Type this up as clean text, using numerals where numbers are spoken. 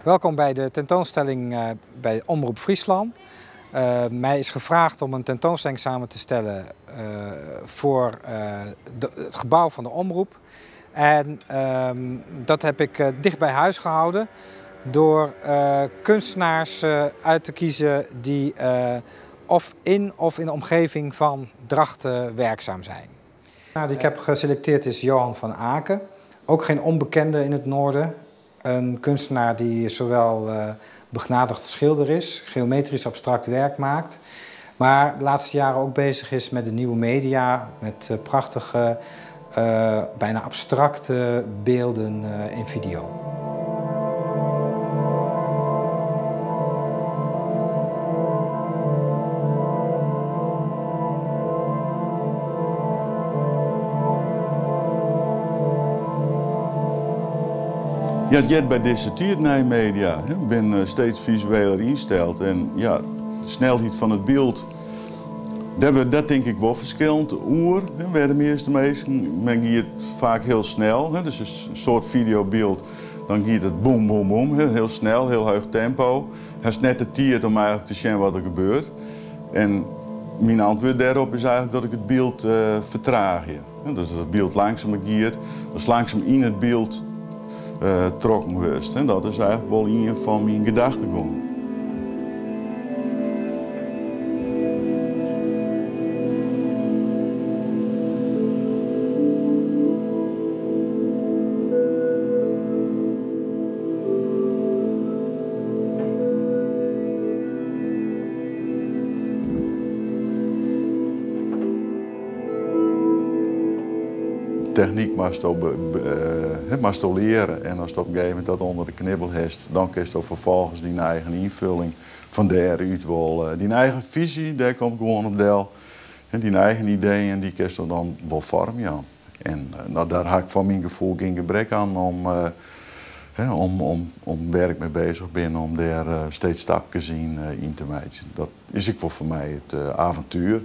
Welkom bij de tentoonstelling bij Omroep Friesland. Mij is gevraagd om een tentoonstelling samen te stellen voor het gebouw van de Omroep. En dat heb ik dicht bij huis gehouden door kunstenaars uit te kiezen die of in de omgeving van Drachten werkzaam zijn. Die ik heb geselecteerd is Johan van Aken, ook geen onbekende in het noorden. Een kunstenaar die zowel begnadigd schilder is, geometrisch abstract werk maakt, maar de laatste jaren ook bezig is met de nieuwe media, met prachtige, bijna abstracte beelden in video. Ja, het jet bij deze media. Ik ben steeds visueler ingesteld en ja, de snelheid van het beeld, dat denk ik wel verschillend oer. Bij de meeste mensen, men giet het vaak heel snel, dus een soort videobeeld, dan giet het boom, boom, boom, heel snel, heel hoog tempo. Het is net de tijd om eigenlijk te zien wat er gebeurt. En mijn antwoord daarop is eigenlijk dat ik het beeld vertraag. Dus dat het beeld langzamer giet, dus langzaam in het beeld trokken geweest. En dat is eigenlijk wel een van mijn gedachtegangen. Techniek mag je leren en als je op een gegeven moment dat onder de knibbel hebt, dan kun je vervolgens die eigen invulling van daaruit wel, die eigen visie, daar komt gewoon op deel. En die eigen ideeën, die kun je dan wel vormen, ja. En daar had ik van mijn gevoel geen gebrek aan om werk mee bezig ben, om daar steeds stapjes in te maken. Dat is ook wel voor mij het avontuur.